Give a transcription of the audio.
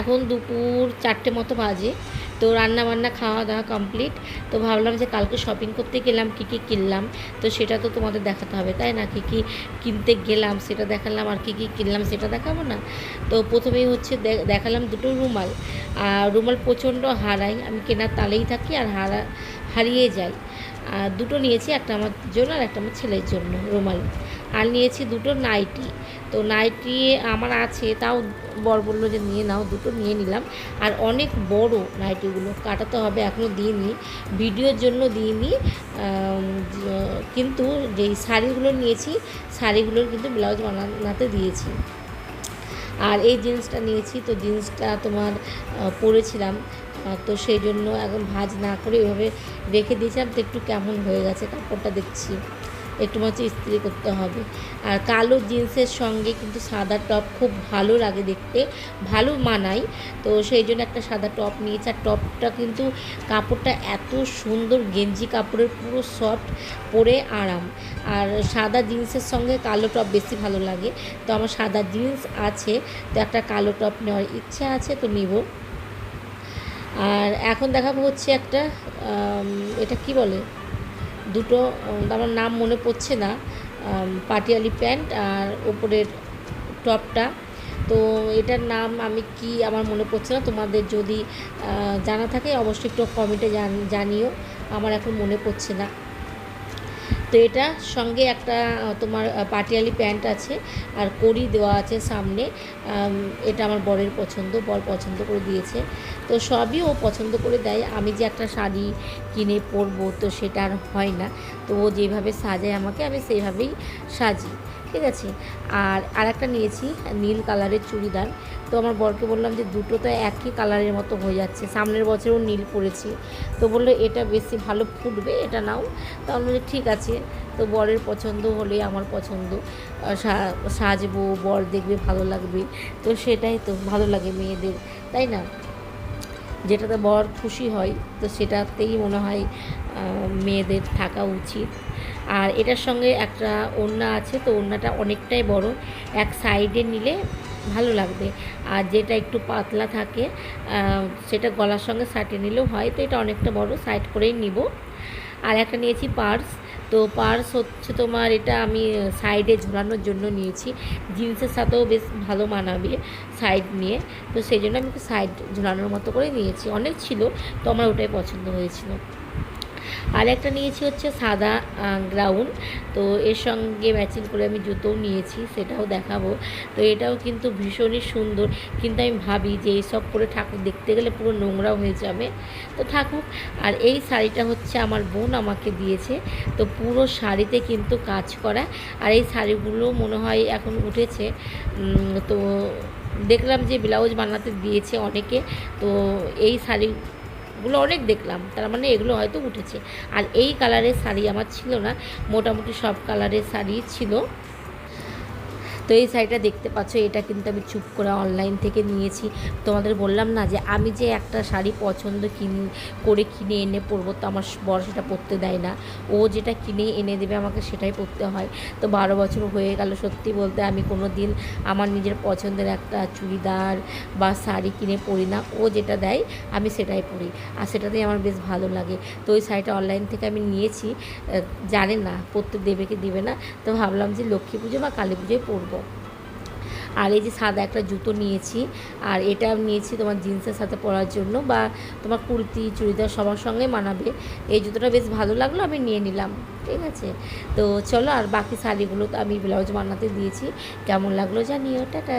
এখন দুপুর 4টে মতো বাজে। তো রান্না বান্না খাওয়া দাওয়া কমপ্লিট। তো ভাবলাম যে কালকে শপিং করতে গেলাম, কী কী কিনলাম তো সেটা তো তোমাদের দেখাতে হবে, তাই না? কী কী কিনতে গেলাম সেটা দেখালাম, আর কী কী কিনলাম সেটা দেখাবো না? তো প্রথমেই হচ্ছে দেখালাম দুটো রুমাল। আর রুমাল প্রচণ্ড হারাই, আমি কেনার তালেই থাকি আর হারিয়ে যাই। দুটো নিয়েছি, একটা আমার জন্য আর একটা আমার ছেলের জন্য রুমাল। আর নিয়েছি দুটো নাইটি। তো নাইটি আমার আছে, তাও বর বললো যে নিয়ে নাও, দুটো নিয়ে নিলাম। আর অনেক বড় নাইটিগুলো, কাটাতে হবে, এখনও দিইনি, ভিডিওর জন্য দিইনি। কিন্তু যেই শাড়িগুলো নিয়েছি শাড়িগুলোর কিন্তু ব্লাউজ বানাতে দিয়েছি। আর এই জিন্সটা নিয়েছি, তো জিন্সটা তোমার পরেছিলাম, তো সেই জন্য এখন ভাঁজ না করে এভাবে রেখে দিয়েছিলাম। তো একটু কেমন হয়ে গেছে কাপড়টা দেখছি, একটু হচ্ছে ইস্ত্রি করতে হবে। আর কালো জিন্সের সঙ্গে কিন্তু সাদা টপ খুব ভালো লাগে দেখতে, ভালো মানায়। তো সেই জন্য একটা সাদা টপ নিয়েছি। আর টপটা কিন্তু কাপড়টা এত সুন্দর, গেঞ্জি কাপড়ের, পুরো সফট, পরে আরাম। আর সাদা জিন্সের সঙ্গে কালো টপ বেশি ভালো লাগে। তো আমার সাদা জিন্স আছে, তো একটা কালো টপ নেওয়ার ইচ্ছা আছে, তো নিব। আর এখন দেখাবো হচ্ছে একটা, এটা কি বলে, দুটো, আমার নাম মনে পড়ছে না, পাটিয়ালি প্যান্ট আর ওপরের টপটা। তো এটার নাম আমি কি আমার মনে পড়ছে না, তোমাদের যদি জানা থাকে অবশ্যই একটু কমেন্টে জানিও, আমার এখন মনে পড়ছে না। তো এটার সঙ্গে একটা তোমার পাটিয়ালি প্যান্ট আছে, আর কড়ি দেওয়া আছে সামনে। এটা আমার বরের পছন্দ, বর পছন্দ করে দিয়েছে। তো সবই ও পছন্দ করে দেয়। আমি যে একটা শাড়ি কিনে পরবো তো সেটা আর হয় না। তো ও যেভাবে সাজায় আমাকে, আমি সেইভাবেই সাজি, ঠিক আছে। আর একটা নিয়েছি নীল কালারের চুড়িদার। তো আমার বরকে বললাম যে দুটো তো একই কালারের মতো হয়ে যাচ্ছে, সামনের বছরও নীল পরেছি, তো বললো এটা বেশি ভালো ফুটবে, এটা নাও। তো আমি বলি ঠিক আছে। তো বরের পছন্দ হলে আমার পছন্দ, সাজবো, বর দেখবে ভালো লাগবে, তো সেটাই তো ভালো লাগে মেয়েদের, তাই না? যেটাতে বর খুশি হয় তো সেটাতেই মনে হয় মেয়েদের থাকা উচিত। আর এটার সঙ্গে একটা ওড়না আছে, তো ওড়নাটা অনেকটাই বড়, এক সাইডে নিলে ভালো লাগবে। আর যেটা একটু পাতলা থাকে সেটা গলার সঙ্গে সাটিয়ে নিলেও হয়। তো এটা অনেকটা বড়, সাইড করেই নিব। আর একটা নিয়েছি পার্স। তো পার্স হচ্ছে তোমার, এটা আমি সাইডে ঝোলানোর জন্য নিয়েছি, জিন্সের সাথেও বেশ ভালো মানাবে সাইড নিয়ে। তো সেই জন্য আমি সাইড ঝোলানোর মতো করে নিয়েছি, অনেক ছিল, তো আমার ওটাই পছন্দ হয়েছিল। আর একটা নিয়েছি হচ্ছে সাদা গ্রাউন। তো এর সঙ্গে ম্যাচিং করে আমি জুতোও নিয়েছি, সেটাও দেখাবো। তো এটাও কিন্তু ভীষণই সুন্দর, কিন্তু আমি ভাবি যে এইসব করে ঠাকুর দেখতে গেলে পুরো নোংরা হয়ে যাবে, তো থাকুক। আর এই শাড়িটা হচ্ছে আমার বোন আমাকে দিয়েছে, তো পুরো শাড়িতে কিন্তু কাজ করা। আর এই শাড়িগুলো মনে হয় এখন উঠেছে, তো দেখলাম যে ব্লাউজ বানাতে দিয়েছে অনেকে। তো এই শাড়িগুলো অনেক দেখলাম, তার মানে এগুলো হয়তো উঠেছে। আর এই কালারের শাড়ি আমার ছিল না, মোটামুটি সব কালারের শাড়ি ছিল। তো এই শাড়িটা দেখতে পাচ্ছ, এটা কিন্তু আমি চুপ করে অনলাইন থেকে নিয়েছি। তোমাদের বললাম না যে আমি যে একটা শাড়ি পছন্দ করে কিনে এনে পরবো, তো আমার বর সেটা পরতে দেয় না, ও যেটা কিনে এনে দেবে আমাকে সেটাই পরতে হয়। তো 12 বছর হয়ে গেল, সত্যি বলতে আমি কোনো দিন আমার নিজের পছন্দের একটা চুড়িদার বা শাড়ি কিনে পরি না, ও যেটা দেয় আমি সেটাই পরি, আর সেটাতেই আমার বেশ ভালো লাগে। তো ওই শাড়িটা অনলাইন থেকে আমি নিয়েছি, জানি না পরতে দেবে কি দেবে না। তো ভাবলাম যে লক্ষ্মী পুজো বা কালী পুজোয় পরবো। আর এই যে সাদা একটা জুতো নিয়েছি, আর এটা নিয়েছি তোমার জিন্সের সাথে পরার জন্য, বা তোমার কুর্তি চুড়িদার সবার সঙ্গে মানাবে। এই জুতোটা বেশ ভালো লাগলো, আমি নিয়ে নিলাম, ঠিক আছে। তো চলো, আর বাকি শাড়িগুলো তো আমি ব্লাউজ বানাতে দিয়েছি, কেমন লাগলো জানিও, টাটা।